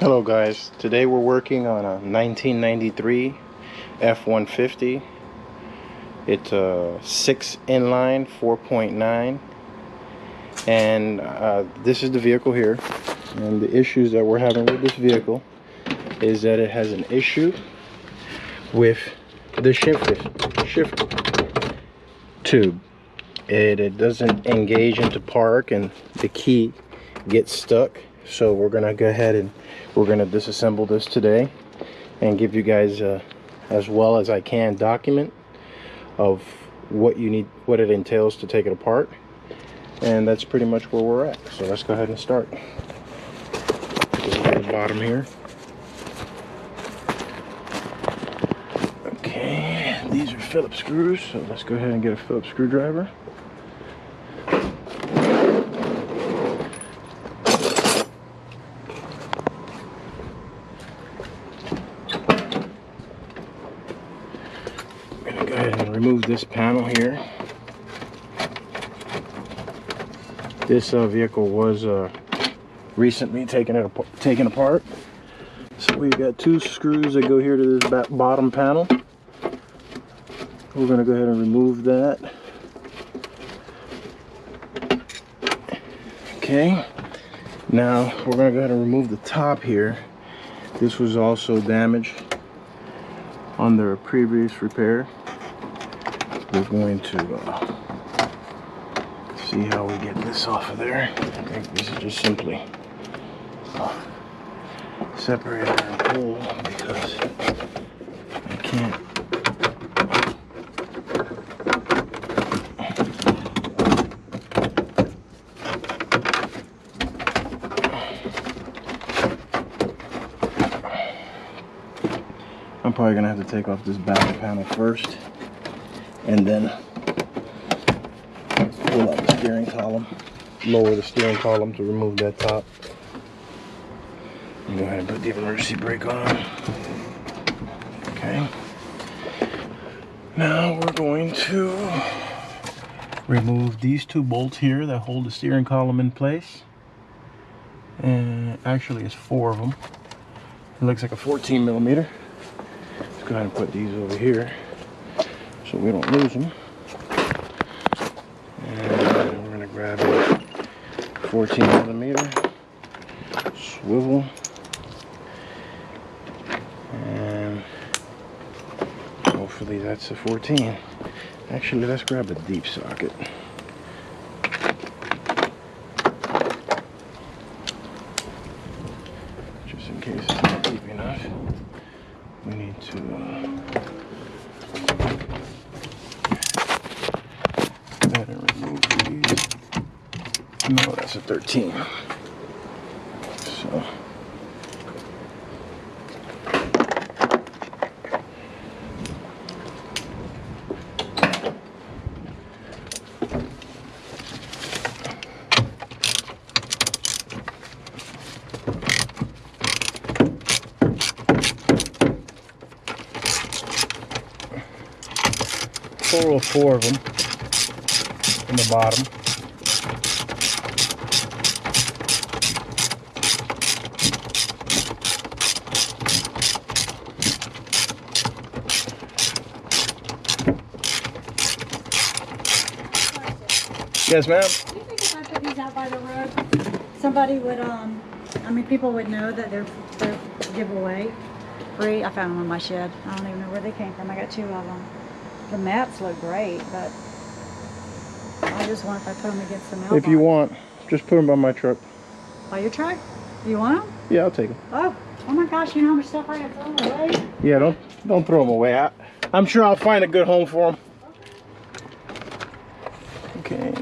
Hello guys, today we're working on a 1993 F150. It's a 6 inline 4.9, and this is the vehicle here. And the issues that we're having with this vehicle is that it has an issue with the shift tube. It doesn't engage into park, and the key gets stuck. So we're gonna go ahead and we're gonna disassemble this today and give you guys as well as I can document of what you need, what it entails to take it apart. And that's pretty much where we're at. So let's go ahead and start. Look at the bottom here. Okay, these are Phillips screws, so let's go ahead and get a Phillips screwdriver. Go ahead and remove this panel here. This vehicle was recently taken apart. So we've got two screws that go here to this bottom panel. We're going to go ahead and remove that. Okay. Now we're going to go ahead and remove the top here. This was also damaged on their previous repair. We're going to see how we get this off of there. I think this is just simply separate it and pull, because I can't. I'm probably gonna have to take off this back panel first, and then pull out the steering column, lower the steering column to remove that top. And go ahead and put the emergency brake on. Okay. Now we're going to remove these two bolts here that hold the steering column in place. And actually it's 4 of them. It looks like a 14 millimeter. Let's go ahead and put these over here so we don't lose them. And we're going to grab a 14 millimeter swivel, and hopefully that's a 14. Actually, let's grab a deep socket. Just in case it's not deep enough, we need to go ahead and remove these. No, that's a 13. So total of 4 of them in the bottom. Yes, ma'am. Do you think if I put these out by the road, somebody would, I mean, people would know that they're giveaway free? I found them in my shed. I don't even know where they came from. I got 2 of them. The mats look great, but I just wonder if I put them against the mailbox. If you want, just put them by my truck. By your truck? Do you want them? Yeah, I'll take them. Oh my gosh, you know how much stuff I got thrown away? Yeah, don't throw them away. I'm sure I'll find a good home for them. Okay.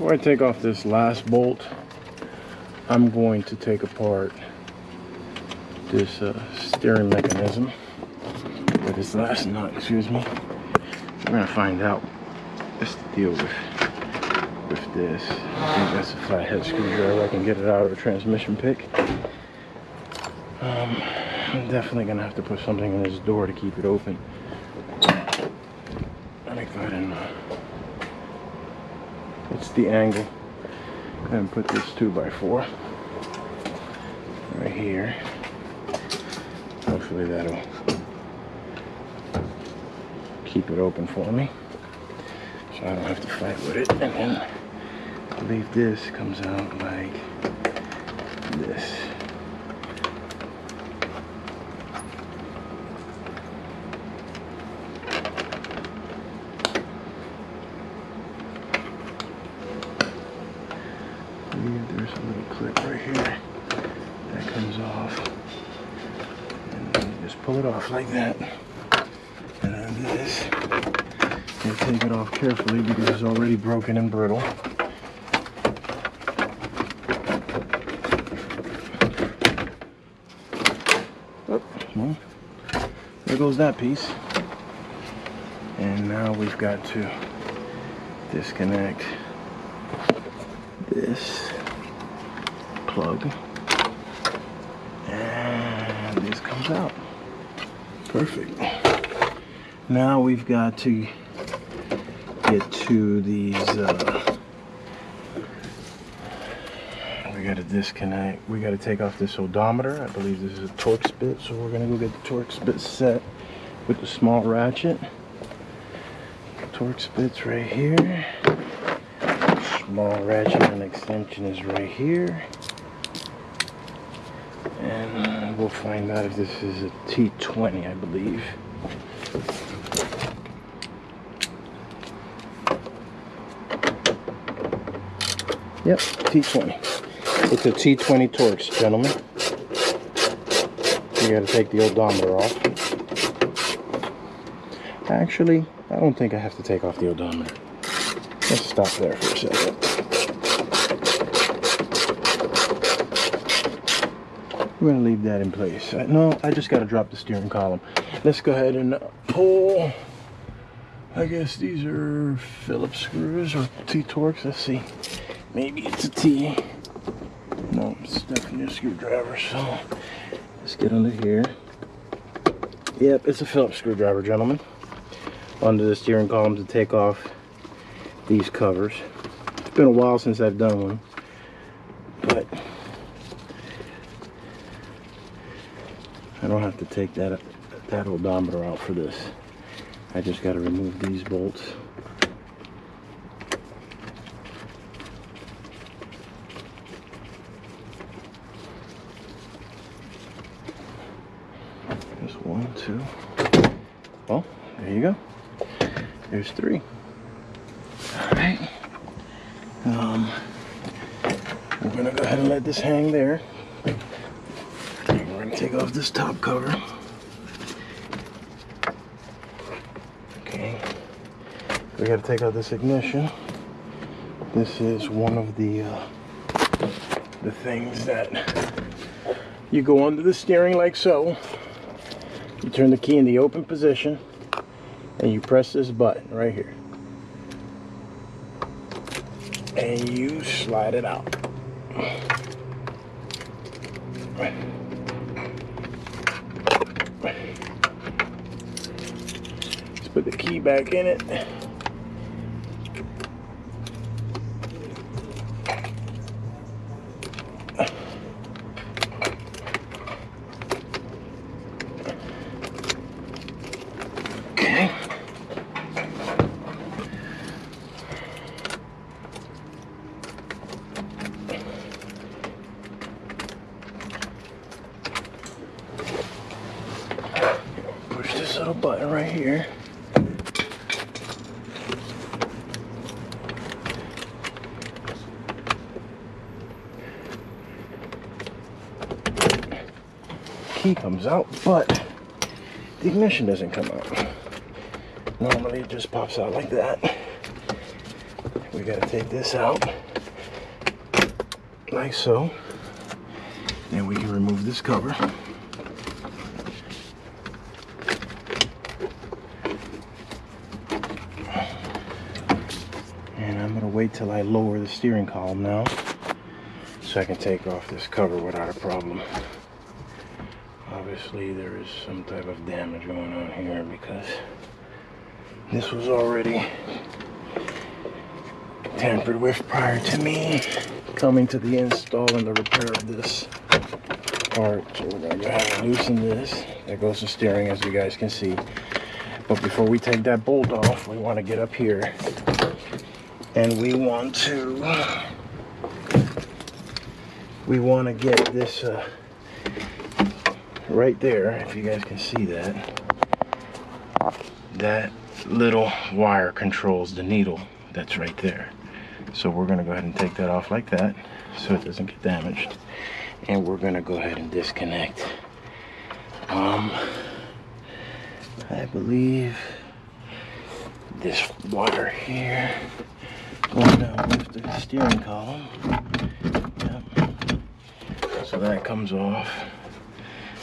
before I take off this last bolt, I'm going to take apart this steering mechanism, or this last nut, excuse me. We're gonna find out what's the deal with this. I think that's a flathead screwdriver. I can get it out of a transmission pick. I'm definitely gonna have to put something in this door to keep it open. Let me go ahead and it's the angle. Go ahead and put this 2x4 right here. Hopefully that'll keep it open for me, so I don't have to fight with it. And then I believe this comes out like this. I believe there's a little clip right here that comes off, and then you just pull it off like that. And then this, you take it off carefully because it's already broken and brittle. Oh, well, there goes that piece. And now we've got to disconnect this plug, and this comes out. Perfect. Now we've got to get to these, we got to disconnect, we got to take off this odometer. I believe this is a Torx bit, so we're going to go get the Torx bit set with the small ratchet. Torx bit's right here. Small ratchet and extension is right here. And we'll find out if this is a T20, I believe. Yep, T20. It's a T20 Torx, gentlemen. You gotta take the odometer off. Actually, I don't think I have to take off the odometer. Let's stop there for a second. We're gonna leave that in place. No, I just gotta drop the steering column. Let's go ahead and pull. I guess these are Phillips screws or T-Torx. Let's see. Maybe it's a T. No, it's definitely a screwdriver. So let's get under here. Yep, it's a Phillips screwdriver, gentlemen. Under the steering column to take off these covers. It's been a while since I've done one, but I don't have to take that odometer out for this. I just got to remove these bolts. There's 1, 2. Well, there you go. There's 3. All right. We're gonna go ahead and let this hang there. And we're gonna take off this top cover. Okay. We gotta take out this ignition. This is one of the things that you go under the steering like so. You turn the key in the open position, and you press this button right here. And you slide it out. Let's put the key back in it. Okay. Push this little button right here. Key comes out, but the ignition doesn't come out. Normally it just pops out like that. We gotta take this out like so. Then we can remove this cover. And I'm gonna wait till I lower the steering column now, so I can take off this cover without a problem. Obviously there is some type of damage going on here because this was already tampered with prior to me coming to the install and the repair of this part. So we're gonna go ahead and loosen this. There goes the steering, as you guys can see. But before we take that bolt off, we want to get up here and we want to get this right there. If you guys can see that, that little wire controls the needle that's right there. So we're going to go ahead and take that off like that so it doesn't get damaged. And we're going to go ahead and disconnect. I believe this wire here going down with the steering column. Yep. So that comes off.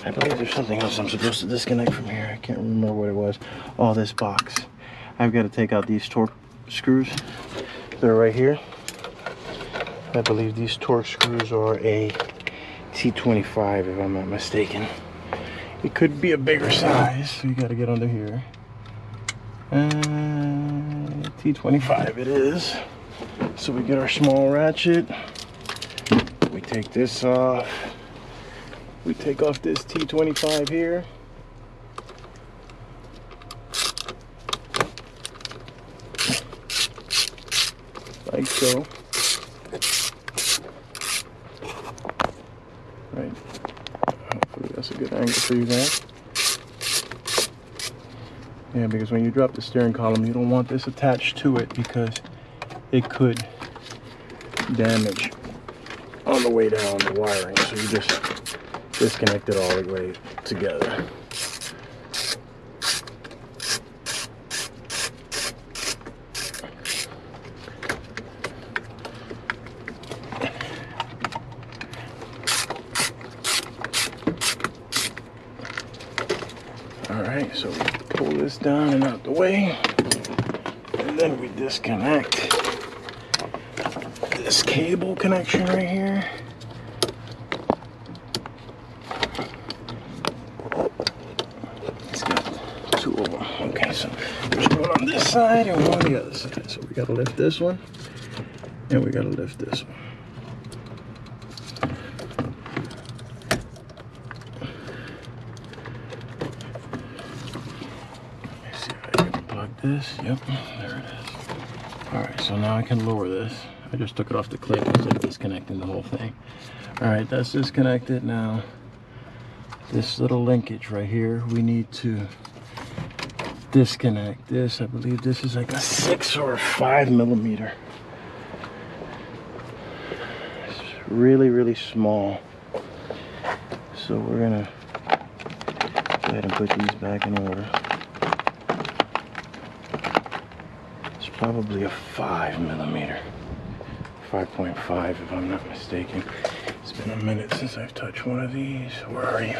I believe there's something else I'm supposed to disconnect from here. I can't remember what it was. Oh, this box. I've got to take out these torque screws. They're right here. I believe these torque screws are a T25 if I'm not mistaken. It could be a bigger size, so you got to get under here. T25 it is. So we get our small ratchet. We take this off. We take off this T25 here. Like so. Right. Hopefully that's a good angle for you guys. Yeah, because when you drop the steering column, you don't want this attached to it because it could damage on the way down the wiring. So you just disconnect it all the way together. Alright, so we pull this down and out the way, and then we disconnect this cable connection right here. It's got two of them. Okay, so there's one on this side and one on the other side. So we gotta lift this one, and we gotta lift this one. This, yep, there it is. Alright, so now I can lower this. I just took it off the clip instead of disconnecting the whole thing. Alright, that's disconnected. Now, this little linkage right here, we need to disconnect this. I believe this is like a 6 or 5 millimeter. It's really, really small. So we're gonna go ahead and put these back in order. Probably a 5 millimeter, 5.5 if I'm not mistaken. It's been a minute since I've touched one of these. Where are you?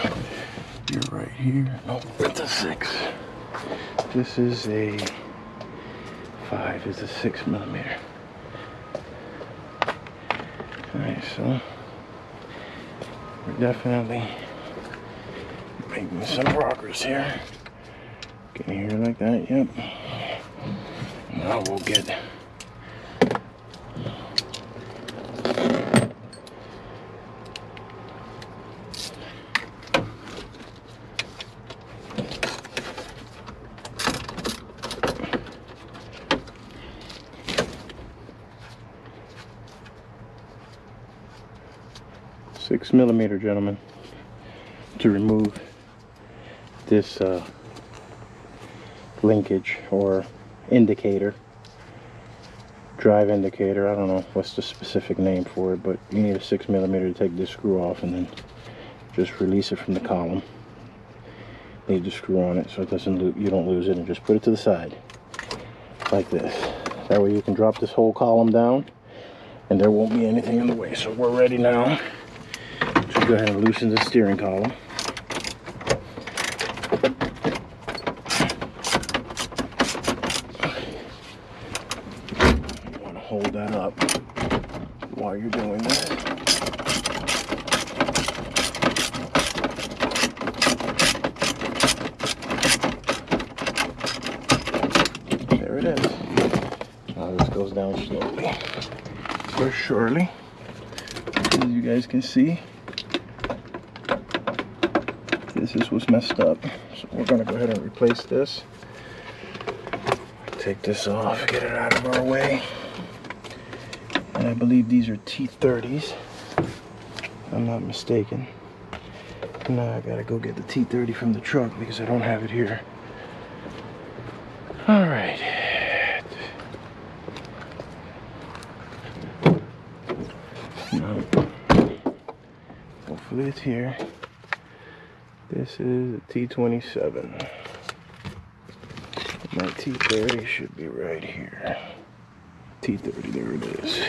You're right here. No, it's a 6. This is a 5. It's a 6 millimeter. Alright, so we're definitely making some progress here. Getting here like that, yep. Now we'll get $6 millimeter, gentlemen, to remove this linkage or indicator, drive indicator. I don't know what's the specific name for it, but you need a 6 millimeter to take this screw off and then just release it from the column. Leave the screw on it so it doesn't you don't lose it, and just put it to the side like this. That way you can drop this whole column down and there won't be anything in the way. So we're ready now to go ahead and loosen the steering column. You want to hold that up while you're doing this. There it is. Now this goes down slowly but surely. As you guys can see, this is what's messed up. So we're going to go ahead and replace this. Take this off, get it out of our way. And I believe these are T30s, if I'm not mistaken. Now I gotta go get the T30 from the truck because I don't have it here. All right. Now, hopefully it's here. This is a T27. My T30 should be right here. T30, there it is.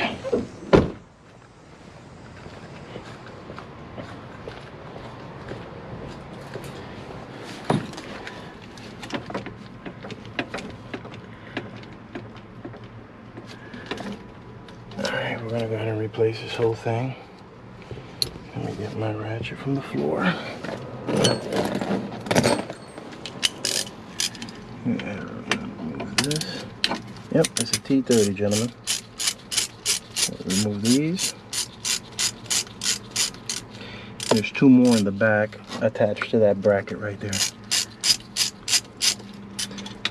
Alright, we're gonna go ahead and replace this whole thing. Let me get my ratchet from the floor. Remove this. Yep, it's a T30, gentlemen. Remove these. There's two more in the back attached to that bracket right there.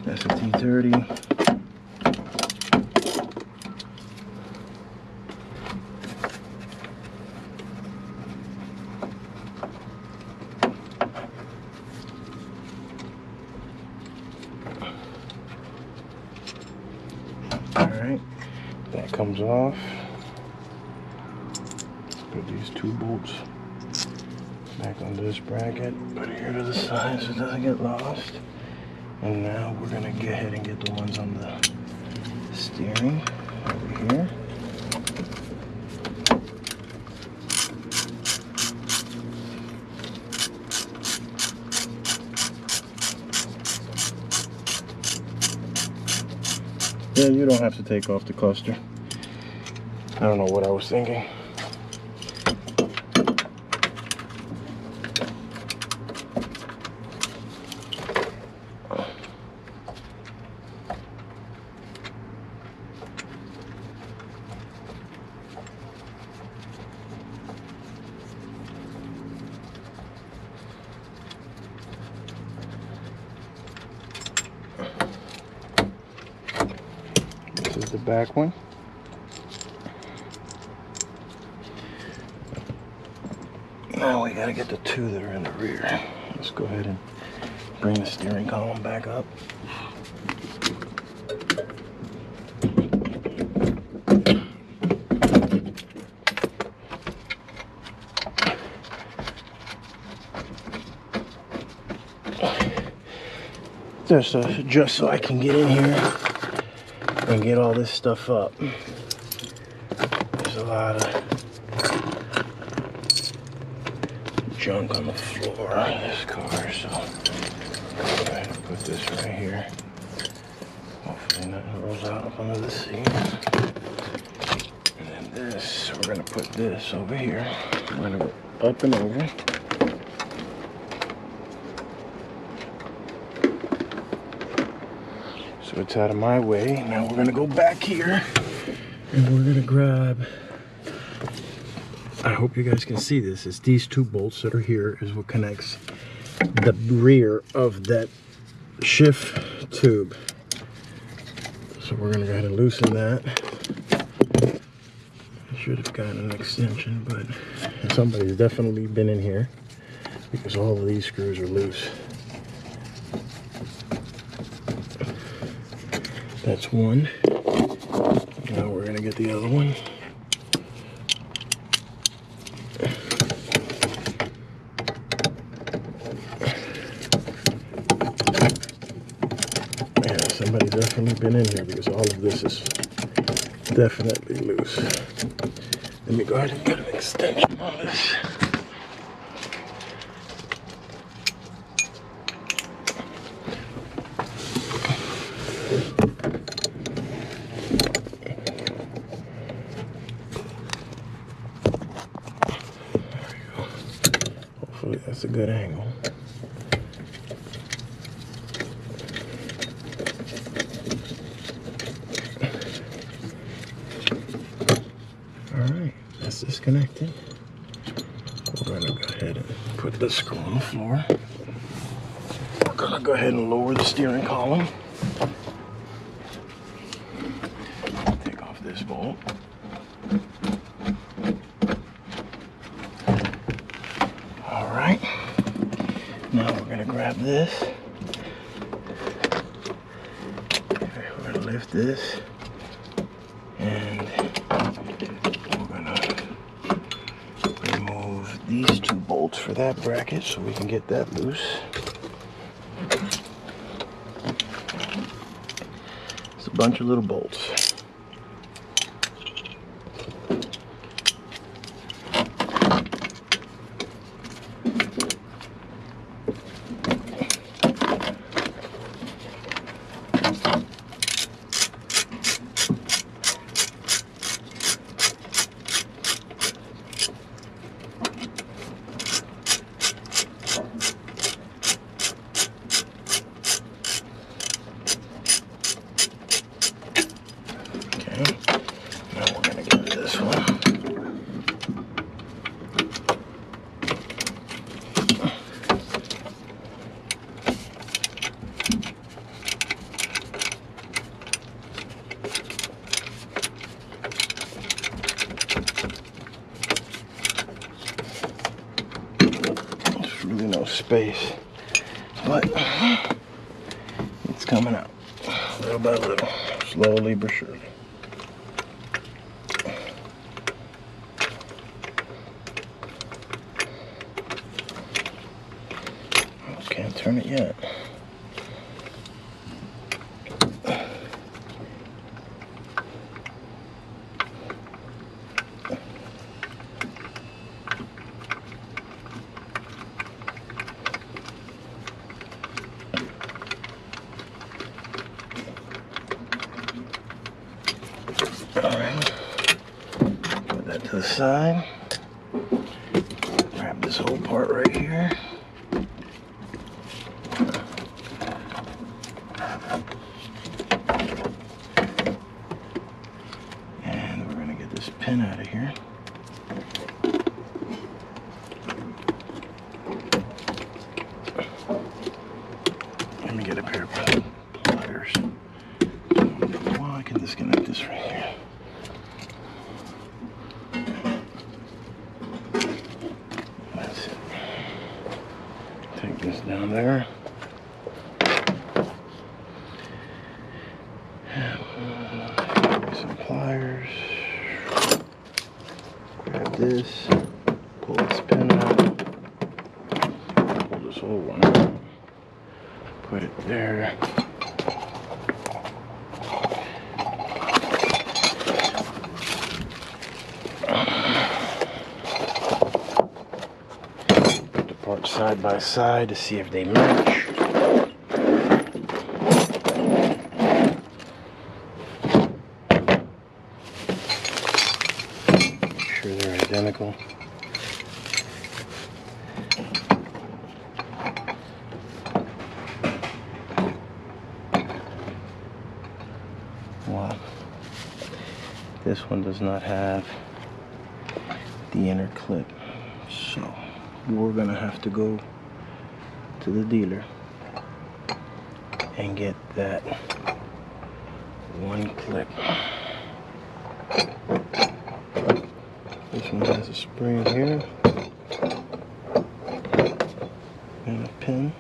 That's a T30. Alright, that comes off. Put these two bolts back on this bracket. Put it here to the side so it doesn't get lost. And now we're going to go ahead and get the ones on the steering over here. Yeah, you don't have to take off the cluster. I don't know what I was thinking. This is the back one. Now we gotta get the two that are in the rear. Let's go ahead and bring the steering column back up. Just so I can get in here and get all this stuff up. There's a lot of junk on the floor of this car, so go ahead and put this right here. Hopefully nothing rolls out up under the seat. And then this, we're gonna put this over here. We're gonna go up and over. So it's out of my way. Now we're gonna go back here and we're gonna grab, I hope you guys can see this, it's these two bolts that are here is what connects the rear of that shift tube. So we're gonna go ahead and loosen that. I should have gotten an extension, but somebody's definitely been in here because all of these screws are loose. That's one. Now we're gonna get the other one. Yeah, somebody definitely been in here because all of this is definitely loose. Let me go ahead and get an extension on this. Hopefully that's a good angle. Alright, that's disconnected. We're gonna go ahead and put the screw on the floor. We're gonna go ahead and lower the steering column. Take off this bolt. Alright, now we're gonna grab this. We're gonna lift this. And we're gonna remove these two bolts for that bracket so we can get that loose. It's a bunch of little bolts. Now we're going to get this one. There's really no space, but it's coming out little by little, slowly but surely. Can't turn it yet. Alright, put that to the side. Grab this whole part right here. And we're going to get this pin out of here. Let me get a pair of pliers. Well, I can disconnect this right here. That's it. Take this down there. Some pliers. Grab this. Pull this pin out. Pull this whole one out. Put it there. Put the parts side by side to see if they match. Sure they're identical. Wow. This one does not have the inner clip, so we're gonna have to go to the dealer and get that one clip. This one has a spring here and a pin.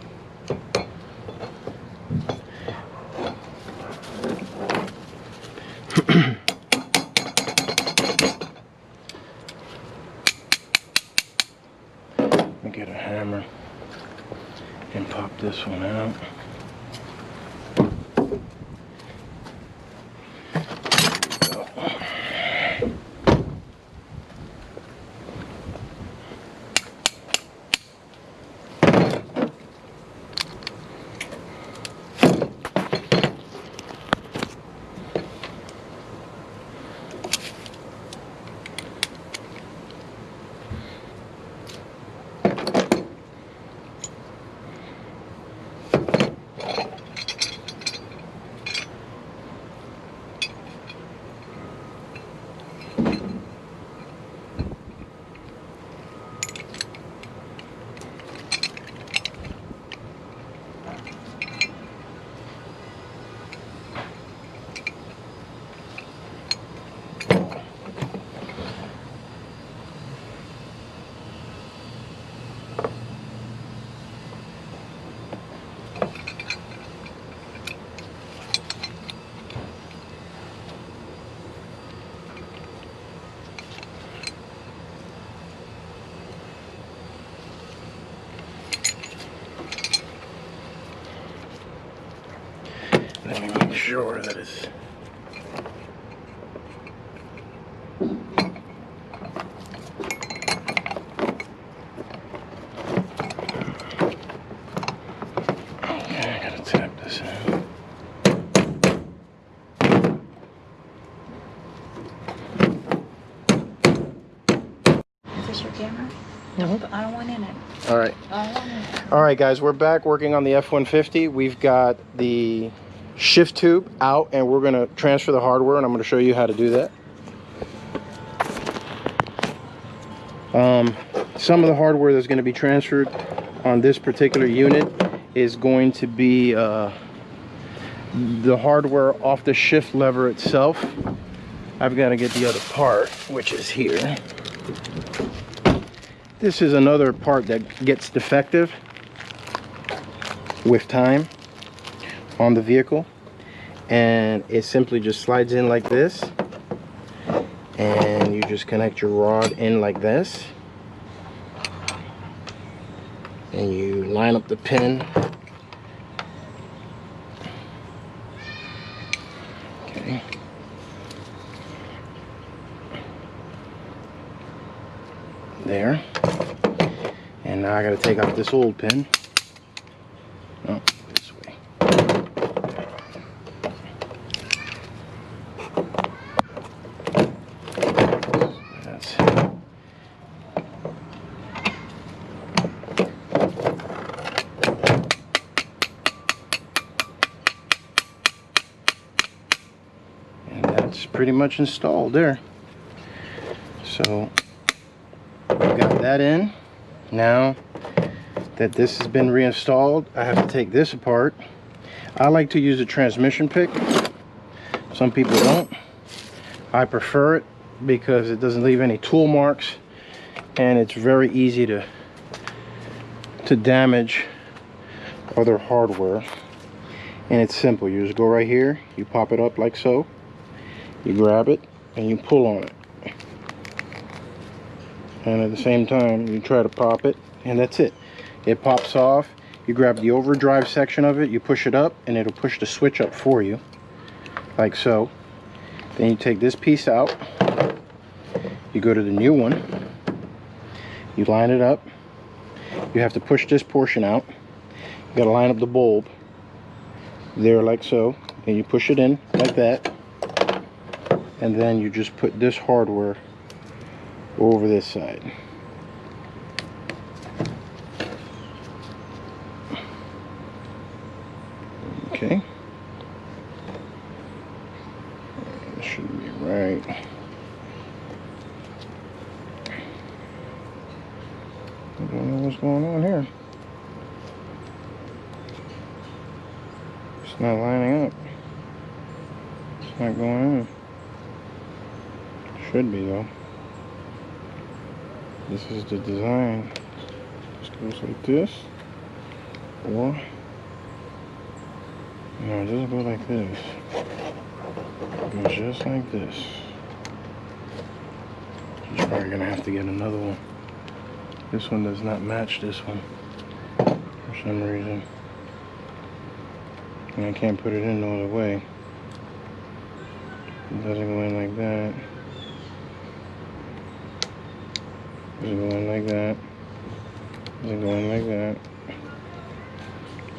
Let me get a hammer and pop this one out. sure that it's... Okay, I gotta tap this in. Is this your camera? Mm-hmm. I don't want in it. All right. I don't want in it. All right, guys, we're back working on the F-150. We've got the shift tube out, and we're going to transfer the hardware, and I'm going to show you how to do that. Some of the hardware that's going to be transferred on this particular unit is going to be the hardware off the shift lever itself. I've got to get the other part, which is here. This is another part that gets defective with time on the vehicle, and it simply just slides in like this, and you just connect your rod in like this, and you line up the pin. Okay. There. And now I got to take out this old pin. Oh, this way. That's it. And that's pretty much installed there. So we got that in. Now that this has been reinstalled, I have to take this apart. I like to use a transmission pick. Some people don't. I prefer it because it doesn't leave any tool marks, and it's very easy to damage other hardware. And it's simple. You just go right here, you pop it up like so, you grab it, and you pull on it. And at the same time, you try to pop it, and that's it. It pops off. You grab the overdrive section of it, you push it up, and it'll push the switch up for you, like so. Then you take this piece out, you go to the new one, you line it up. You have to push this portion out. You gotta line up the bulb there like so, and you push it in like that, and then you just put this hardware over this side. Okay. That should be right. I don't know what's going on here. It's not lining up. It's not going in. Should be though. This is the design. Just goes like this, or no, it doesn't go like this. It goes just like this. You're probably gonna have to get another one. This one does not match this one for some reason, and I can't put it in no other way. It doesn't go in like that. Doesn't go in like that. Doesn't go in like that.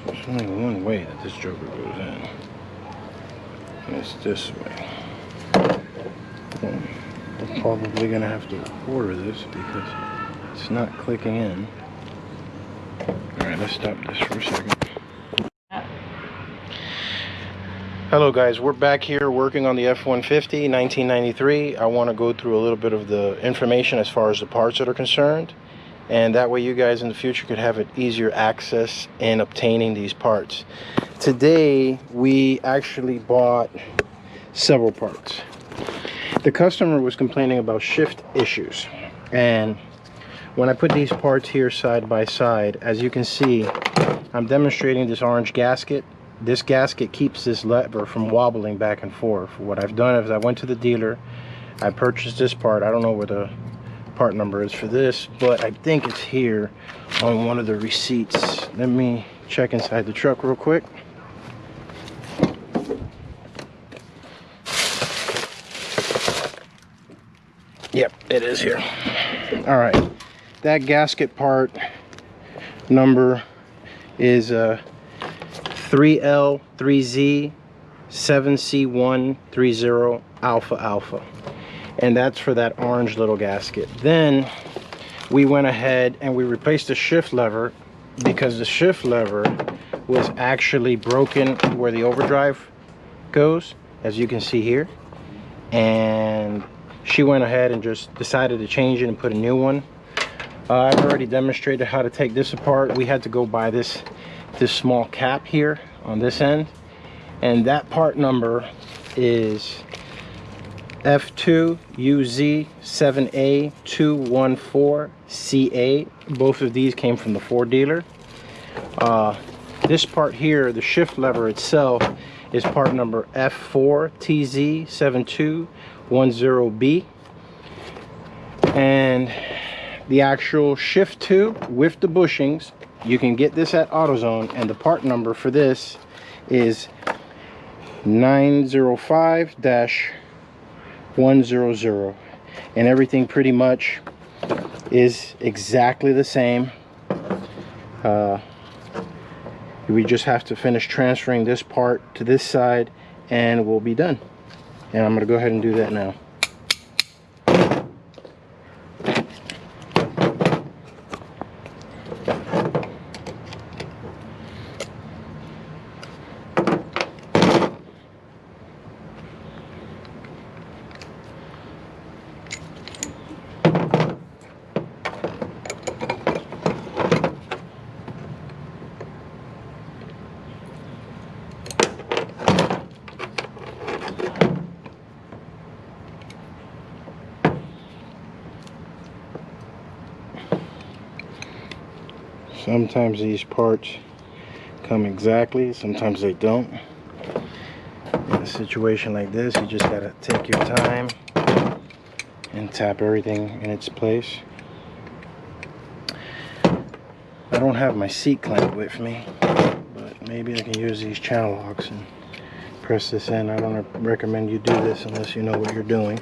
There's only one way that this joker goes in. And it's this way. We're probably gonna have to order this because it's not clicking in. Alright, let's stop this for a second. Hello guys, we're back here working on the F-150 1993. I want to go through a little bit of the information as far as the parts that are concerned, and that way you guys in the future could have an easier access in obtaining these parts. Today we actually bought several parts. The customer was complaining about shift issues, and when I put these parts here side by side, as you can see, I'm demonstrating this orange gasket. This gasket keeps this lever from wobbling back and forth. What I've done is I went to the dealer, I purchased this part. I don't know where the part number is for this, but I think it's here on one of the receipts. Let me check inside the truck real quick. Yep, it is here. All right, that gasket part number is 3L3Z7C130 Alpha Alpha, and that's for that orange little gasket. Then we went ahead and we replaced the shift lever because the shift lever was actually broken where the overdrive goes, as you can see here, and she went ahead and just decided to change it and put a new one. I've already demonstrated how to take this apart. We had to go buy this small cap here on this end, and that part number is F2UZ7A214CA. Both of these came from the Ford dealer. This part here, the shift lever itself, is part number F4TZ7210B, and the actual shift tube with the bushings, you can get this at AutoZone, and the part number for this is 905-100, and everything pretty much is exactly the same. We just have to finish transferring this part to this side and we'll be done. And I'm going to go ahead and do that now. Sometimes these parts come exactly, sometimes they don't. In a situation like this, you just gotta take your time and tap everything in its place. I don't have my seat clamp with me, but maybe I can use these channel locks and press this in. I don't recommend you do this unless you know what you're doing.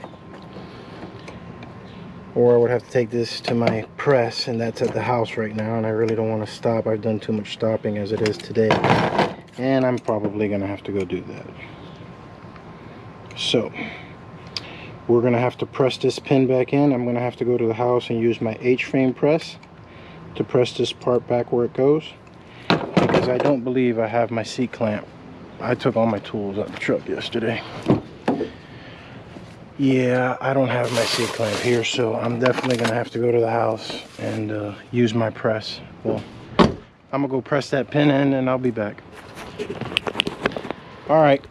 Or I would have to take this to my press, and that's at the house right now, and I really don't want to stop. I've done too much stopping as it is today, and I'm probably gonna have to go do that. So we're gonna have to press this pin back in. I'm gonna have to go to the house and use my H-frame press to press this part back where it goes, because I don't believe I have my seat clamp. I took all my tools out of the truck yesterday. Yeah, I don't have my seat clamp here, so I'm definitely gonna have to go to the house and use my press. Well, I'm gonna go press that pin in and I'll be back. All right.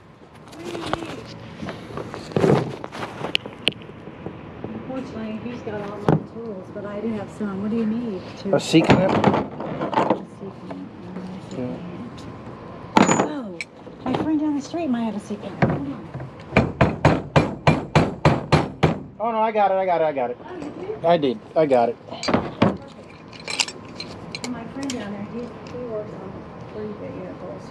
Unfortunately, he's got all my tools, but I do have some. What do you need? A seat clamp? Oh, my friend down the street might have a seat clamp. Hold on. Oh no, I got it. Oh, you did? I got it. My friend down there, he works on pretty big vehicles.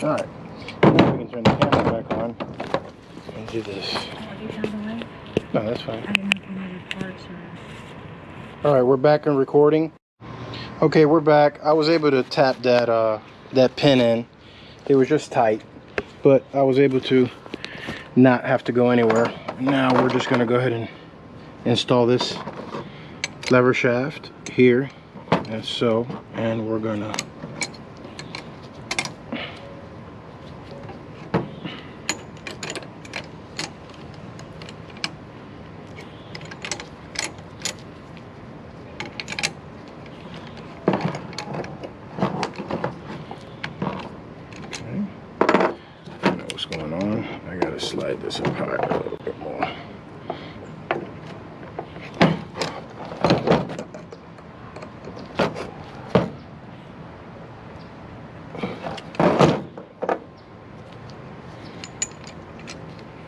All right. Now we can turn the camera back on and do this. Oh, you found a way? No, that's fine. I didn't know if you needed parts or... All right, we're back in recording. Okay, we're back. I was able to tap that pin in. It was just tight, but I was able to not have to go anywhere. Now we're just gonna go ahead and install this lever shaft here, as so, and we're gonna going on. I gotta slide this up high a little bit more.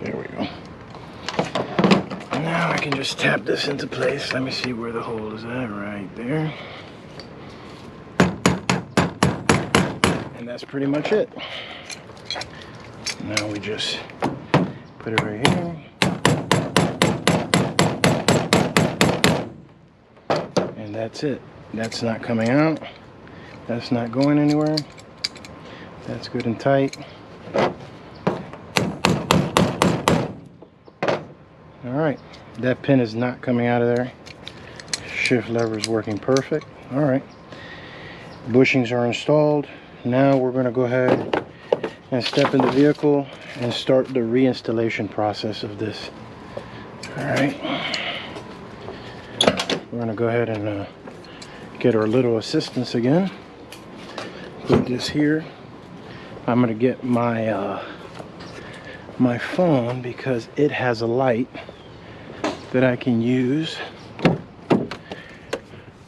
There we go. Now I can just tap this into place. Let me see where the hole is at. Right there. And that's pretty much it. Now we just put it right here. And that's it. That's not coming out. That's not going anywhere. That's good and tight. Alright, that pin is not coming out of there. Shift lever is working perfect. Alright, bushings are installed. Now we're going to go ahead and step in the vehicle and start the reinstallation process of this. Alright, we're going to go ahead and get our little assistance again. Put this here. I'm going to get my my phone because it has a light that I can use.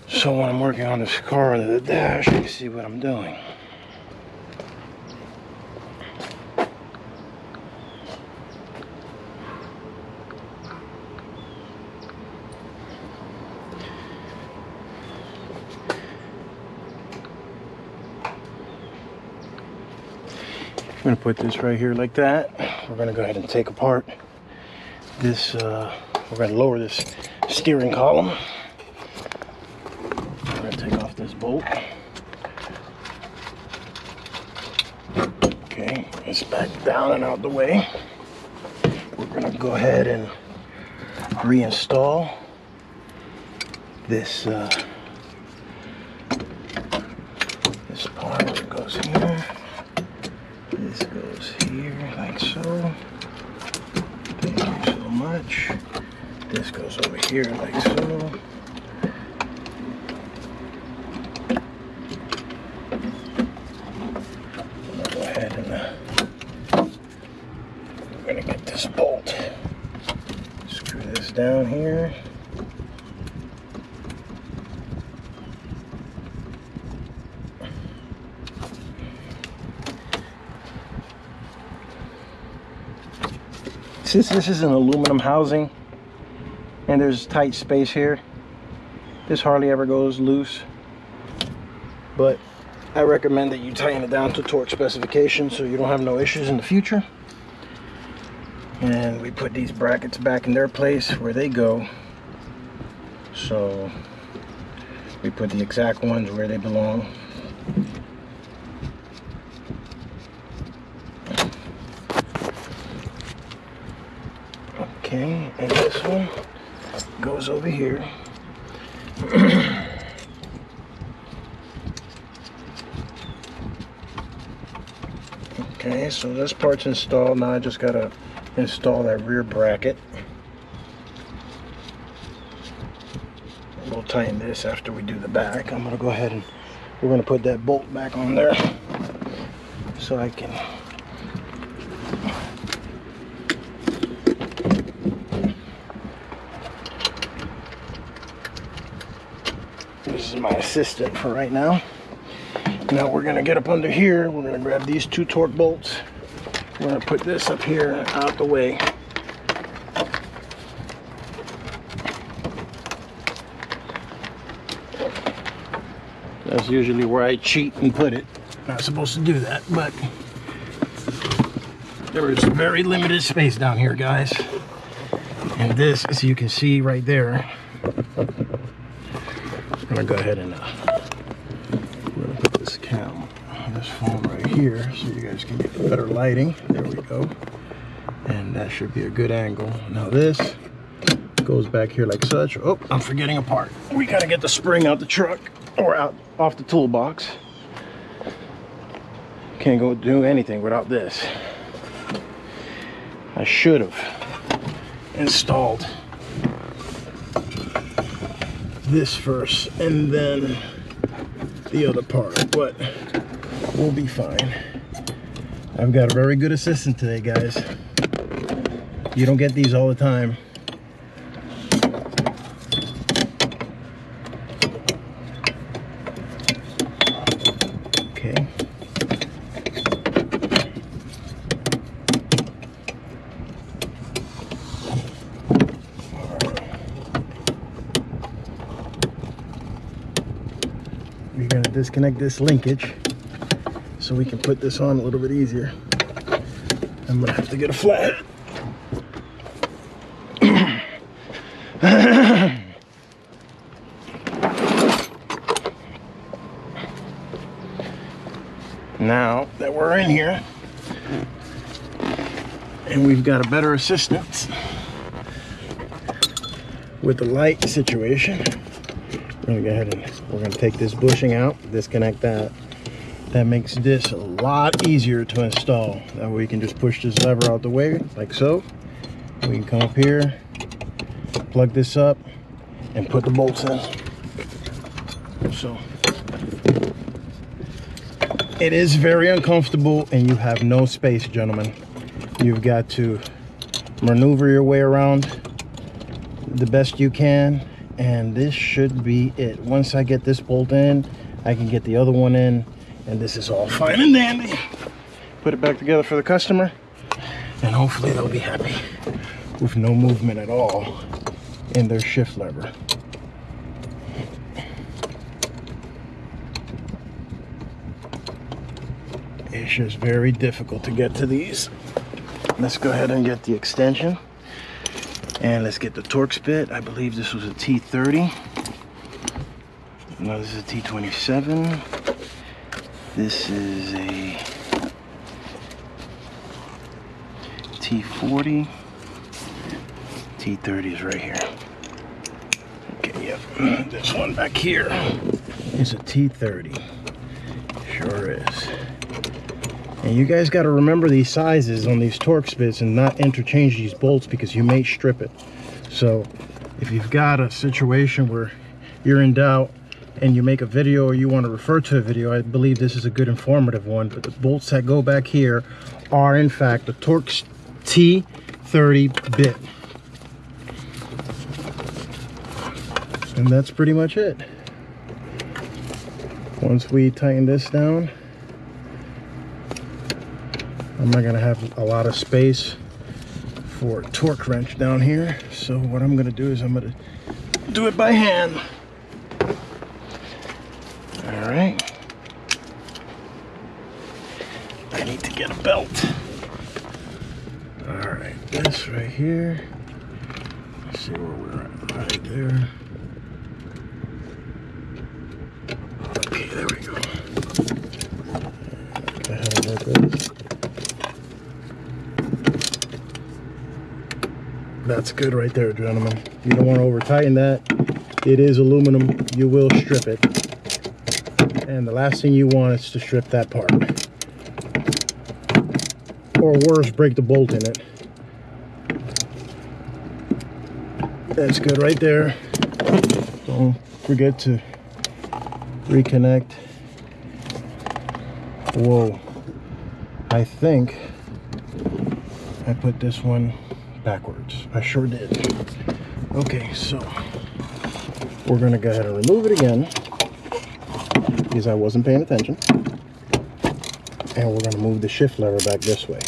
So when I'm working on this car under the dash, you can see what I'm doing. I'm going to put this right here like that. We're going to go ahead and take apart this, we're going to lower this steering column. We're going to take off this bolt. Okay, it's back down and out the way. We're going to go ahead and reinstall this, this part. It goes here. This goes here like so. Thank you so much. This goes over here like so. I'll go ahead and we're gonna get this bolt. Screw this down here. Since this is an aluminum housing and there's tight space here, this hardly ever goes loose, but I recommend that you tighten it down to torque specifications so you don't have no issues in the future. And we put these brackets back in their place where they go, so we put the exact ones where they belong. Okay, and this one goes over here. Okay, so this part's installed. Now I just gotta install that rear bracket. We'll tighten this after we do the back. I'm gonna go ahead and we're gonna put that bolt back on there so I can this is my assistant for right now. Now we're gonna get up under here. We're gonna grab these two torque bolts. We're gonna put this up here out the way. That's usually where I cheat and put it. Not supposed to do that, but there is very limited space down here, guys. And this, as you can see right there, I'm gonna go ahead and we're gonna put this this phone right here so you guys can get better lighting. There we go. And that should be a good angle. Now this goes back here like such. Oh, I'm forgetting a part. We gotta get the spring out the truck or out off the toolbox. Can't go do anything without this. I should have installed this first and then the other part, but we'll be fine. I've got a very good assistant today, guys. You don't get these all the time. Okay. We're gonna disconnect this linkage so we can put this on a little bit easier. I'm gonna have to get a flat. Now that we're in here and we've got a better assistance with the light situation, we're gonna go ahead and we're gonna take this bushing out, disconnect that. That makes this a lot easier to install. That way we can just push this lever out the way like so. We can come up here, plug this up, and put the bolts in. So it is very uncomfortable and you have no space, gentlemen. You've got to maneuver your way around the best you can, and this should be it. Once I get this bolt in, I can get the other one in, and this is all fine and dandy. Put it back together for the customer, and hopefully they'll be happy with no movement at all in their shift lever. It's just very difficult to get to these. Let's go ahead and get the extension. And let's get the Torx bit. I believe this was a T30. No, this is a T27. This is a T40. T30 is right here. Okay, yep. This one back here is a T30. Sure is. And you guys got to remember these sizes on these Torx bits and not interchange these bolts because you may strip it. So if you've got a situation where you're in doubt and you make a video or you want to refer to a video, I believe this is a good informative one. But the bolts that go back here are in fact the Torx T30 bit. And that's pretty much it. Once we tighten this down, I'm not gonna have a lot of space for a torque wrench down here. So what I'm gonna do is I'm gonna do it by hand. All right. I need to get a belt. All right, this right here. Let's see where we're at, right there. Okay, there we go. Go ahead and let this. That's good right there, gentlemen. You don't want to over tighten that. It is aluminum. You will strip it. And the last thing you want is to strip that part. Or worse, break the bolt in it. That's good right there. Don't forget to reconnect. Whoa. I think I put this one backwards. I sure did. Okay, so we're gonna go ahead and remove it again because I wasn't paying attention, and we're gonna move the shift lever back this way.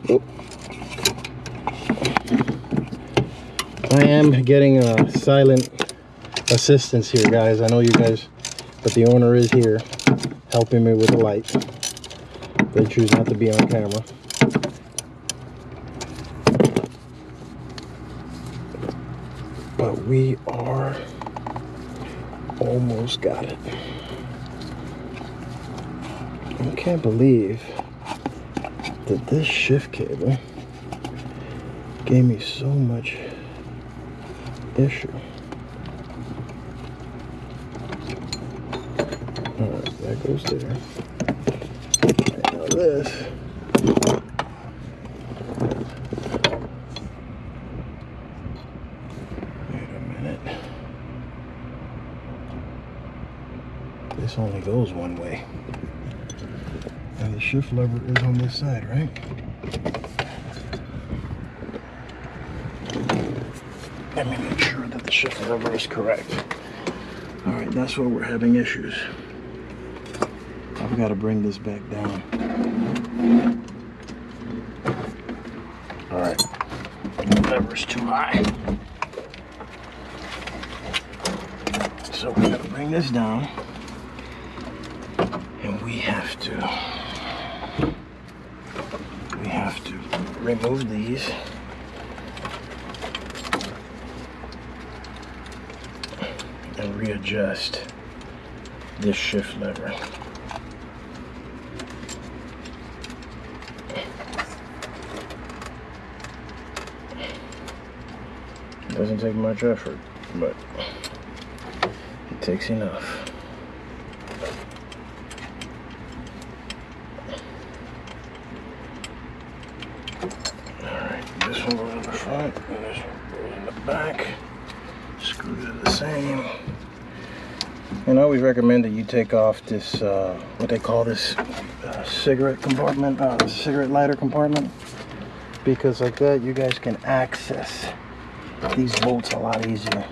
Oh. I am getting a silent assistance here, guys. I know you guys, but the owner is here helping me with the light. They choose not to be on camera. But we are almost got it. I can't believe that this shift cable gave me so much issue. Alright, that goes there. And now this. Wait a minute. This only goes one way. And the shift lever is on this side, right? Let me make sure that the shift lever is correct. Alright, that's where we're having issues. I've got to bring this back down. Alright, the lever's too high. So we gotta bring this down, and we have to remove these. And readjust this shift lever. It doesn't take much effort, but it takes enough. Alright, this one goes in the front, and this one goes in the back. Screws are the same. And I always recommend that you take off this, what they call this, cigarette compartment, cigarette lighter compartment, because like that you guys can access these bolts a lot easier.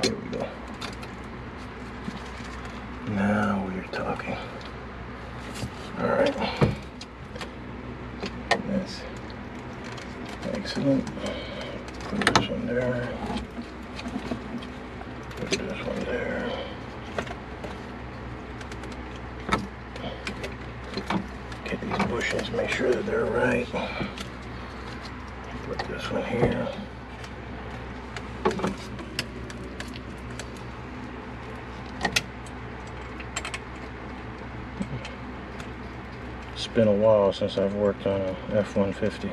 There we go. Now we're talking. All right. That's excellent. Put this one there. Put this one there. Get these bushings, make sure that they're right. Put this one here. It's been a while since I've worked on a F150.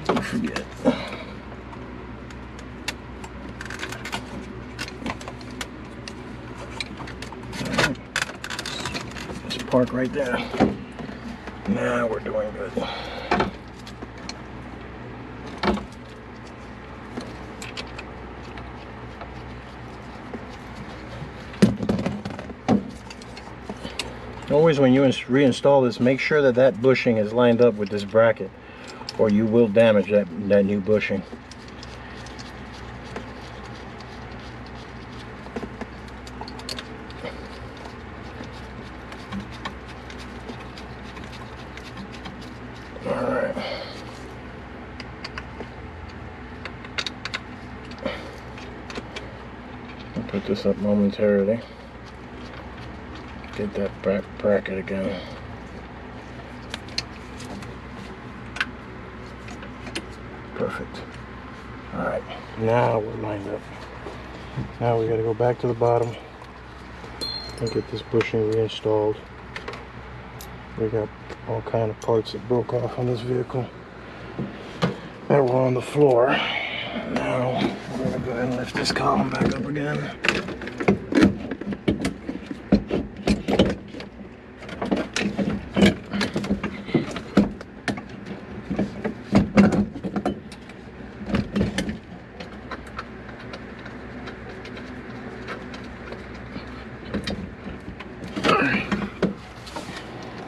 I forget. Alright. Let's park right there. Now we're doing good. Always when you reinstall this, make sure that that bushing is lined up with this bracket, or you will damage that new bushing. Alright. I'll put this up momentarily. Get that back bracket again. Perfect. Alright, now we're lined up. Now we gotta go back to the bottom and get this bushing reinstalled. We got all kind of parts that broke off on this vehicle that were on the floor. Now we're gonna go ahead and lift this column back up again.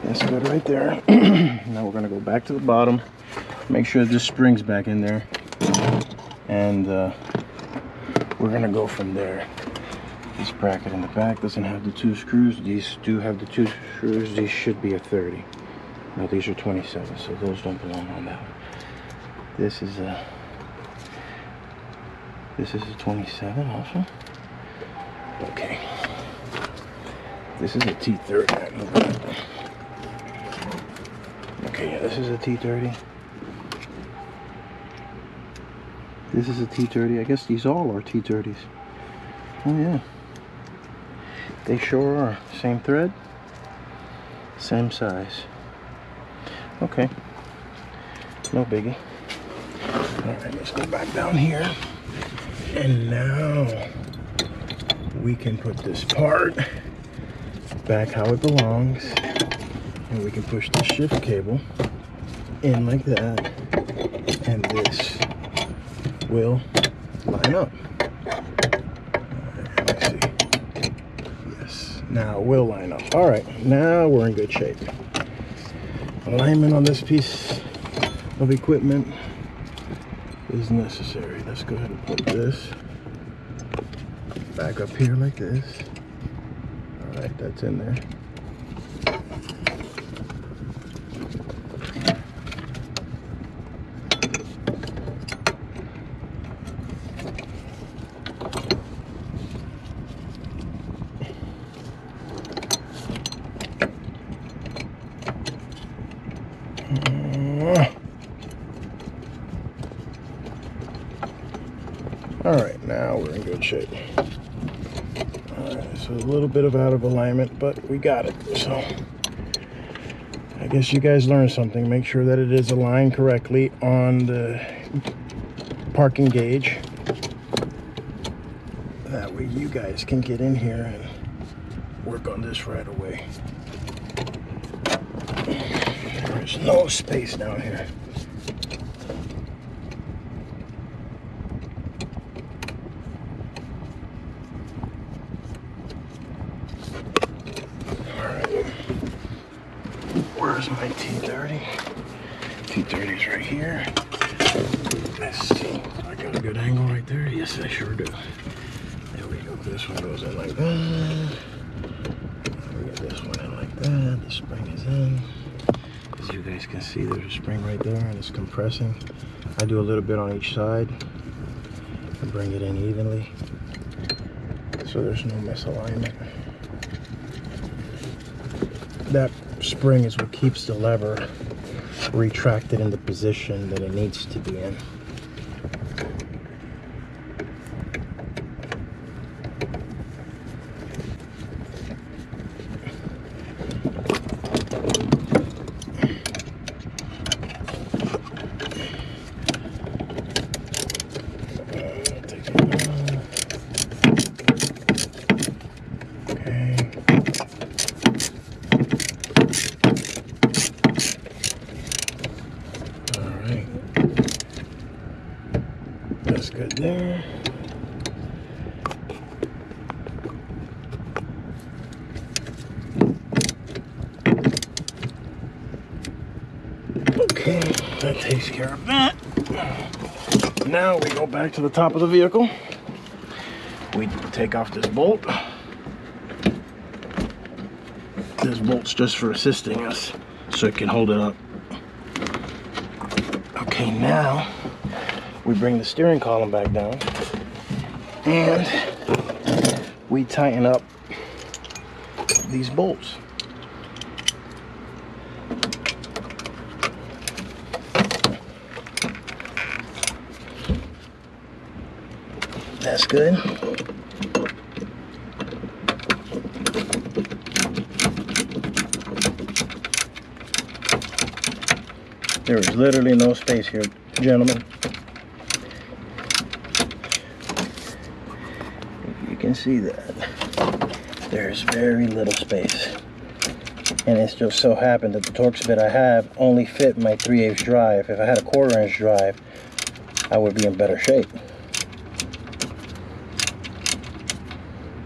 That's good right there. Now we're gonna go back to the bottom, make sure this spring's back in there, and we're gonna go from there. This bracket in the back doesn't have the 2 screws. These do have the 2 screws. These should be a 30. No, these are 27, so those don't belong on that. This is a 27 also. Okay. This is a T30. Okay, yeah, this is a T30. This is a T30. I guess these all are T30s. Oh yeah. They sure are. Same thread, same size. Okay. No biggie. Alright, let's go back down here. And now we can put this part back how it belongs. And we can push the shift cable in like that, and this will line up. Alright, let's see. Yes, now it will line up. Alright, now we're in good shape. Alignment on this piece of equipment is necessary. Let's go ahead and put this back up here like this. Alright, that's in there. good shape. Alright, so a little bit of out of alignment, but we got it. So I guess you guys learned something. Make sure that it is aligned correctly on the parking gauge. That way you guys can get in here and work on this right away. There's no space down here. Alright. Where's my T30? T30 is right here. Let's see. I got a good angle right there. Yes, I sure do. There we go. This one goes in like that. We got this one in like that. The spring is in. As you guys can see, there's a spring right there and it's compressing. I do a little bit on each side and bring it in evenly so there's no misalignment. That spring is what keeps the lever retracted in the position that it needs to be in. That's good there. Okay, that takes care of that. Now we go back to the top of the vehicle. We take off this bolt. This bolt's just for assisting us so it can hold it up. Okay, now we bring the steering column back down and we tighten up these bolts. That's good. There is literally no space here, gentlemen. You can see that there's very little space, and it's just so happened that the Torx bit I have only fit my 3/8 drive. If I had a 1/4 inch drive, I would be in better shape.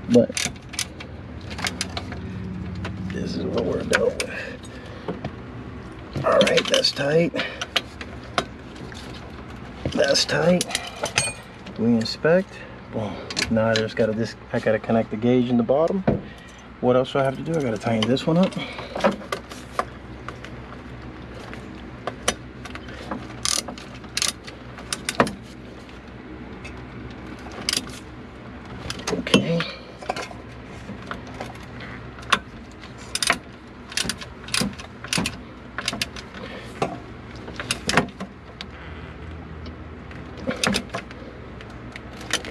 But this is what we're dealing with. All right, that's tight. That's tight. We inspect. Boom. Now I just gotta I gotta connect the gauge in the bottom. What else do I have to do? I gotta tighten this one up. Okay.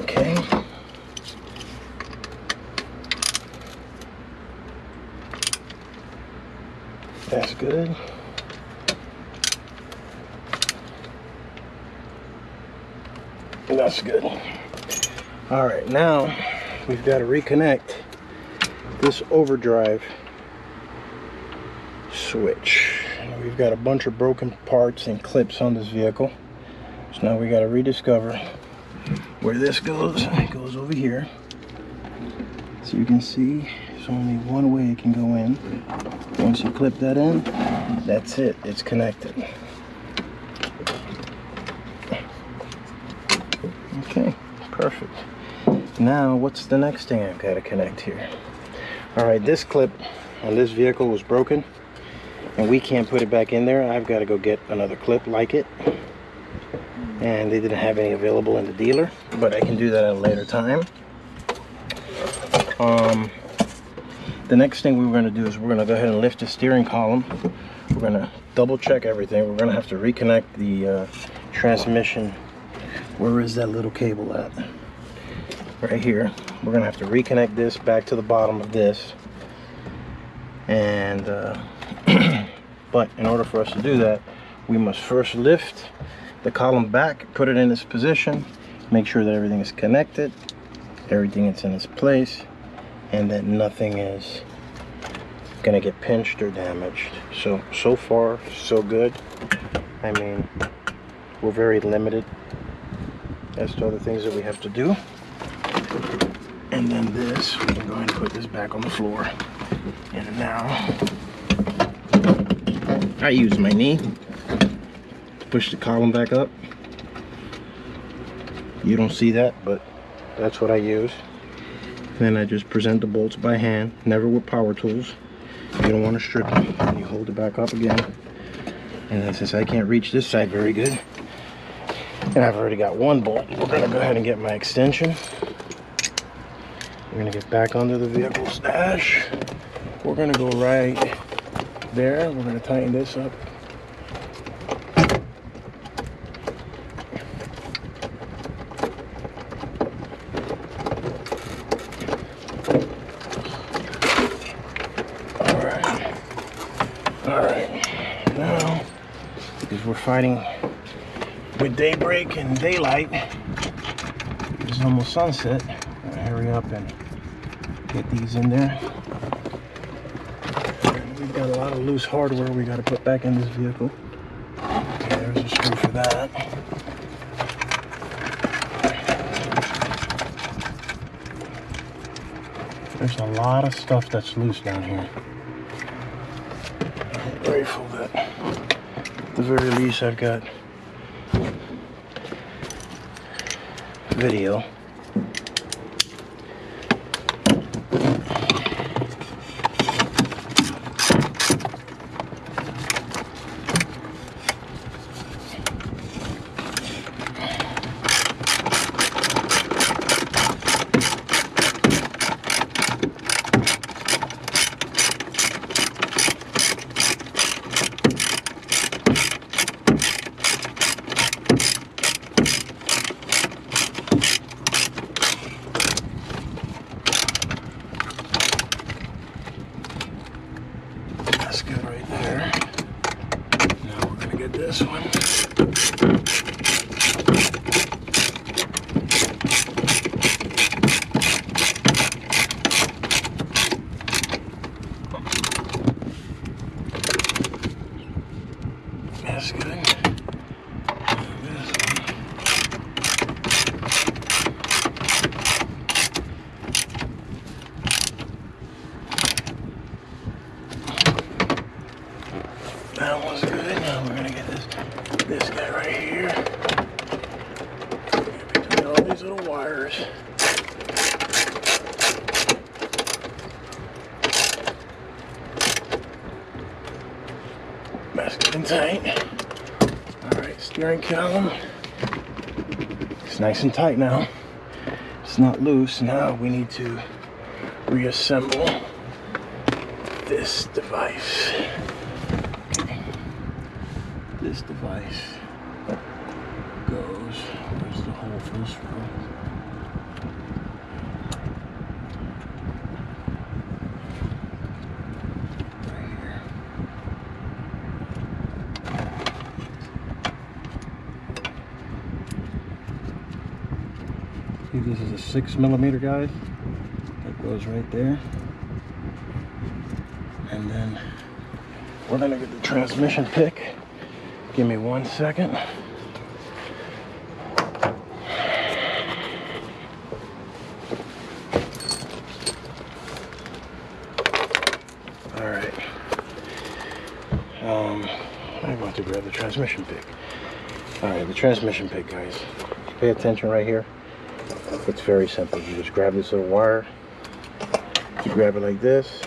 Okay. That's good. That's good. All right, now we've got to reconnect this overdrive switch. We've got a bunch of broken parts and clips on this vehicle. So now we got to rediscover where this goes. It goes over here. So you can see there's only one way it can go in. Once you clip that in, that's it. It's connected. Okay, perfect. Now what's the next thing I've got to connect here? All right, this clip on this vehicle was broken and we can't put it back in there. I've got to go get another clip like it, and they didn't have any available in the dealer, but I can do that at a later time. The next thing we're going to do is we're going to go ahead and lift the steering column. We're going to double check everything. We're going to have to reconnect the transmission. Where is that little cable at? right here. We're gonna have to reconnect this back to the bottom of this, and but in order for us to do that, we must first lift the column back, put it in its position, make sure that everything is connected, everything is in its place, and that nothing is gonna get pinched or damaged. So far so good. I mean, we're very limited as to other things that we have to do. And then this, we can go ahead and put this back on the floor. And now I use my knee to push the column back up. You don't see that, but that's what I use. Then I just present the bolts by hand, never with power tools. You don't want to strip them. And you hold it back up again. And then since I can't reach this side very good, and I've already got one bolt, we're gonna go ahead and get my extension. We're gonna get back under the vehicle's dash. We're gonna go right there. We're gonna tighten this up. All right. Now, because we're fighting with daybreak and daylight, it's almost sunset. Gotta hurry up and get these in there. And we've got a lot of loose hardware we got to put back in this vehicle. Okay, there's a screw for that. There's a lot of stuff that's loose down here. I'm grateful that at the very least I've got video. That's good right there. Now we're gonna get this one. That's good. That one's good. Now we're gonna get this guy right here. Between all these little wires. That's good and tight. Alright, steering column. It's nice and tight now. It's not loose. Now we need to reassemble this device. This device goes, where's the hole for this one? Right here. See, this is a 6mm, guys. That goes right there. And then we're gonna get the transmission pick. Give me 1 second. All right. I'm going to grab the transmission pick. All right, the transmission pick, guys. Pay attention right here. It's very simple. You just grab this little wire. You grab it like this.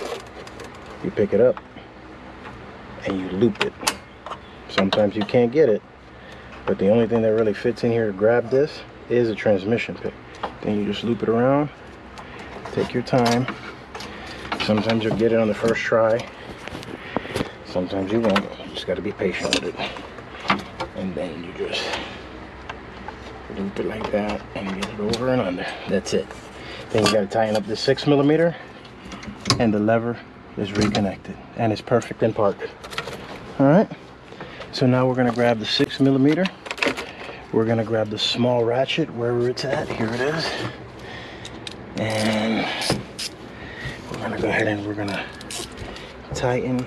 You pick it up, and you loop it. Sometimes you can't get it, but the only thing that really fits in here to grab this is a transmission pick. Then you just loop it around, take your time. Sometimes you'll get it on the first try, sometimes you won't. You just got to be patient with it. And then you just loop it like that and get it over and under. That's it. Then you got to tighten up the 6mm, and the lever is reconnected and it's perfect in park. All right, so now we're going to grab the 6mm. We're going to grab the small ratchet wherever it's at. Here it is. And we're going to go ahead and we're going to tighten.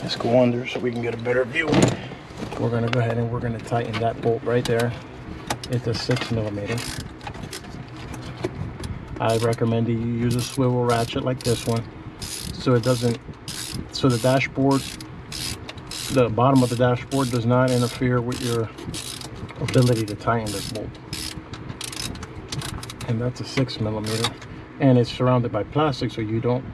Let's go under so we can get a better view. We're going to go ahead and we're going to tighten that bolt right there. It's a 6mm. I recommend that you use a swivel ratchet like this one, so it doesn't, so the dashboard, the bottom of the dashboard does not interfere with your ability to tighten this bolt. And that's a 6mm, and it's surrounded by plastic, so you don't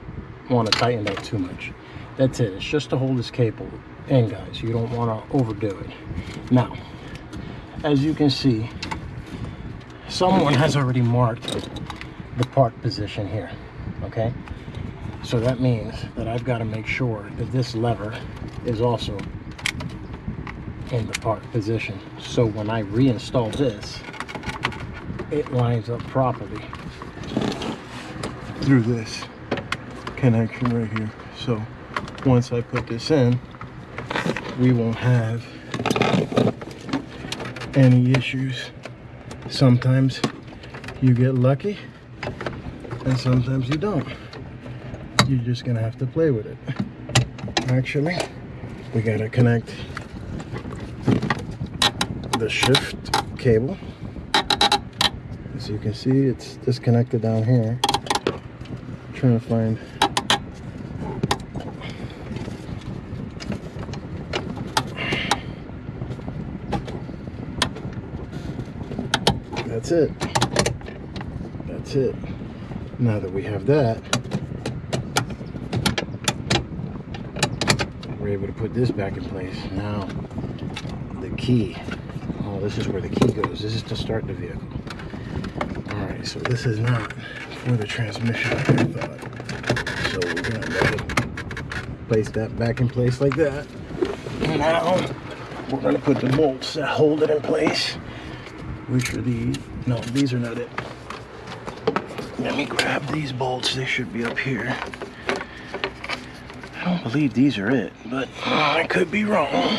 want to tighten that too much. That's it. It's just to hold this cable in, guys. You don't want to overdo it. Now, as you can see, someone has already marked the park position here. Okay, so that means that I've got to make sure that this lever is also in the park position, so when I reinstall this, it lines up properly through this connection right here. So once I put this in, we won't have any issues. Sometimes you get lucky and sometimes you don't. You're just gonna have to play with it. Actually, we gotta connect the shift cable. As you can see, it's disconnected down here. I'm trying to find. That's it. That's it. Now that we have that, we're able to put this back in place. Now, the key. Oh, this is where the key goes. This is to start the vehicle. Alright, so this is not for the transmission like I thought. So we're going to go ahead and place that back in place like that. And now, we're going to put the bolts that hold it in place. Which are the... No, these are not it. Let me grab these bolts. They should be up here. I don't believe these are it, but I could be wrong.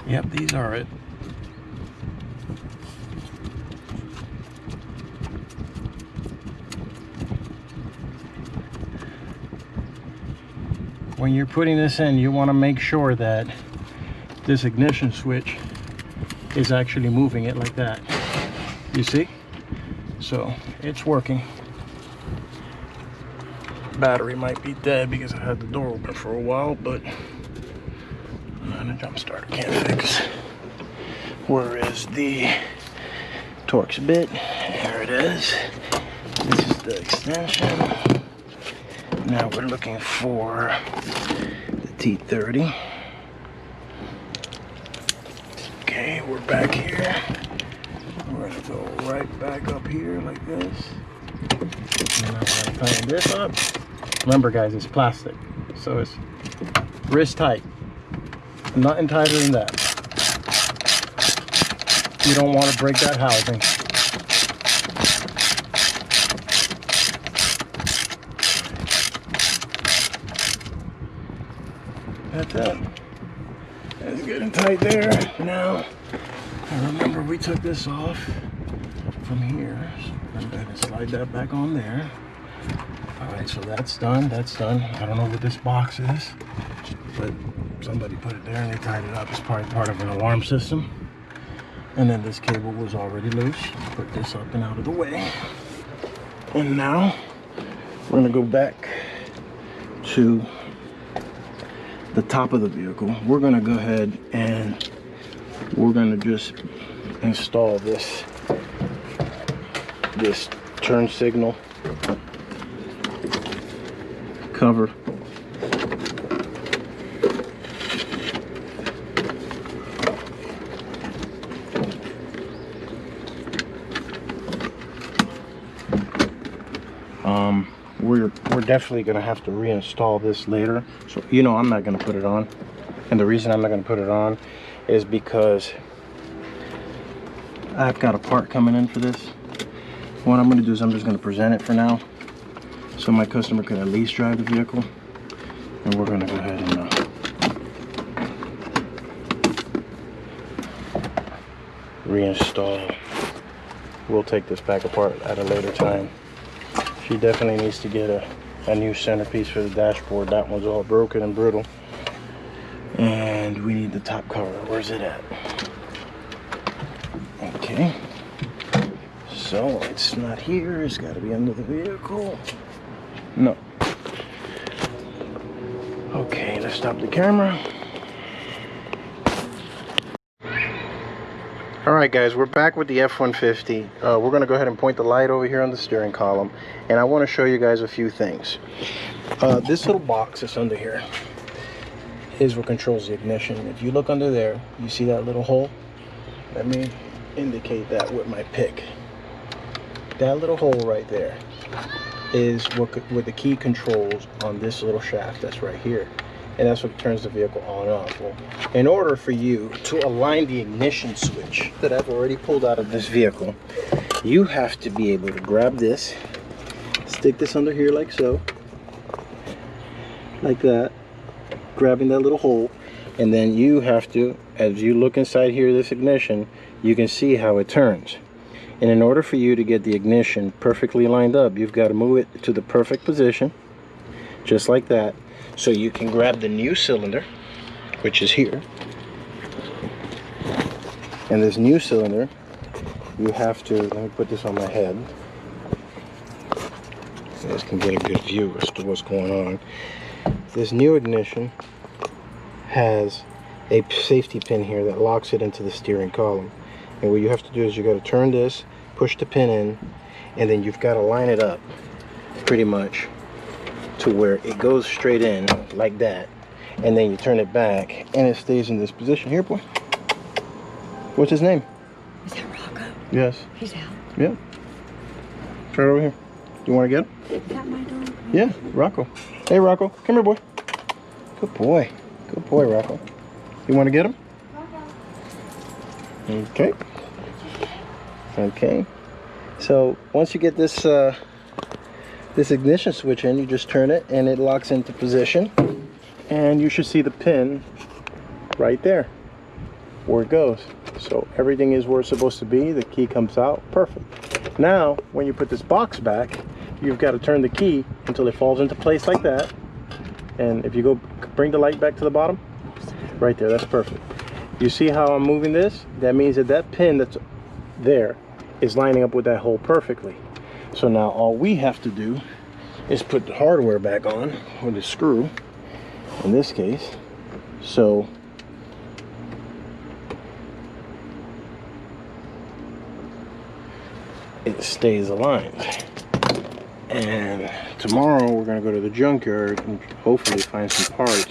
Yep, these are it. When you're putting this in, you want to make sure that this ignition switch is actually moving it like that. You see? So it's working. Battery might be dead because I had the door open for a while, but a jump starter can't fix. Where is the Torx bit? Here it is. This is the extension. Now we're looking for the T30. Okay, we're back here. We're gonna go right back up here like this. And I'm gonna tighten this up. Remember guys, it's plastic, so it's wrist tight. Nothing tighter than that. You don't want to break that housing. That's it. It's getting tight there. Now, I remember we took this off from here. So I'm going to slide that back on there. Alright, so that's done. That's done. I don't know what this box is, but somebody put it there and they tied it up. It's probably part of an alarm system. And then this cable was already loose. Put this up and out of the way. And now we're going to go back to the top of the vehicle. We're going to go ahead and we're going to just install this turn signal cover. We're definitely going to have to reinstall this later. So, you know, I'm not going to put it on. And the reason I'm not going to put it on is because I've got a part coming in for this. what I'm going to do is I'm just going to present it for now, so my customer can at least drive the vehicle. And we're going to go ahead and reinstall. We'll take this back apart at a later time. She definitely needs to get a new centerpiece for the dashboard. That one's all broken and brittle. And we need the top cover. Where's it at? Okay. So it's not here. It's got to be under the vehicle. No. Okay, let's stop the camera. Alright guys, we're back with the F150. We're going to go ahead and point the light over here on the steering column. And I want to show you guys a few things. This little box that's under here is what controls the ignition. If you look under there, you see that little hole? Let me indicate that with my pick. That little hole right there is what the key controls on this little shaft that's right here. And that's what turns the vehicle on and off. Well, in order for you to align the ignition switch that I've already pulled out of this vehicle, you have to be able to grab this, stick this under here like so, like that, grabbing that little hole, and then you have to, as you look inside here, this ignition, you can see how it turns. And in order for you to get the ignition perfectly lined up, you've got to move it to the perfect position, just like that. So you can grab the new cylinder, which is here. And this new cylinder, you have to, let me put this on my head. So you guys can get a good view as to what's going on. This new ignition has a safety pin here that locks it into the steering column. And what you have to do is you got to turn this, push the pin in, and then you've got to line it up pretty much to where it goes straight in like that, and then you turn it back and it stays in this position. Here, boy. What's his name? Is that Rocco? Yes. He's out. Yeah. Right over here. You want to get him? Is that my dog? Yeah, Rocco. Hey, Rocco. Come here, boy. Good boy. Good boy, Rocco. You want to get him? Okay. Okay. So once you get this this ignition switch in, you just turn it and it locks into position, and you should see the pin right there where it goes. So everything is where it's supposed to be. The key comes out perfect. Now when you put this box back, you've got to turn the key until it falls into place like that. And if you go bring the light back to the bottom, right there, that's perfect. You see how I'm moving this? That means that that pin that's there is lining up with that hole perfectly. So now all we have to do is put the hardware back on with a screw, in this case, so it stays aligned. And tomorrow we're going to go to the junkyard and hopefully find some parts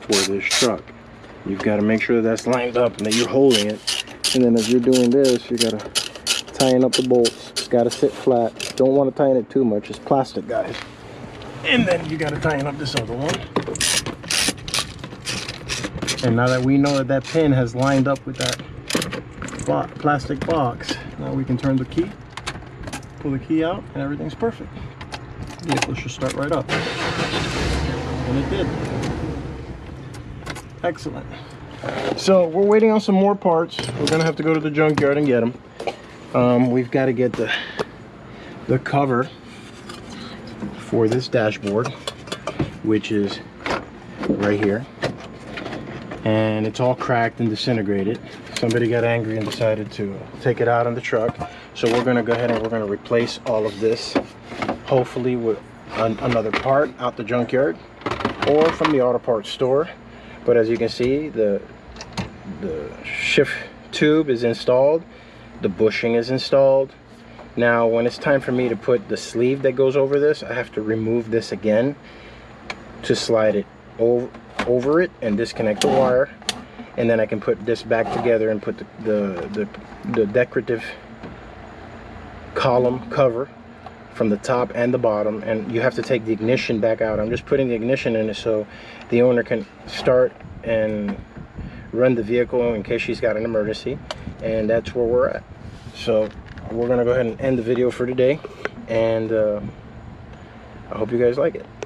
for this truck. You've got to make sure that's lined up and that you're holding it. And then as you're doing this, you got to tighten up the bolts. It's got to sit flat. Don't want to tighten it too much. It's plastic, guys. And then you got to tighten up this other one. And now that we know that that pin has lined up with that plastic box, now we can turn the key, pull the key out, and everything's perfect. The vehicle should start right up. And it did. Excellent. So we're waiting on some more parts. We're gonna have to go to the junkyard and get them. We've got to get the cover for this dashboard, which is right here, and it's all cracked and disintegrated. Somebody got angry and decided to take it out on the truck. So we're gonna go ahead and we're gonna replace all of this, hopefully with another part out the junkyard or from the auto parts store. But as you can see, the shift tube is installed, the bushing is installed. Now when it's time for me to put the sleeve that goes over this, I have to remove this again to slide it over it and disconnect the wire, and then I can put this back together and put the decorative column cover from the top and the bottom. And you have to take the ignition back out. I'm just putting the ignition in it so the owner can start and run the vehicle in case she's got an emergency, and that's where we're at. So we're gonna go ahead and end the video for today, and I hope you guys like it.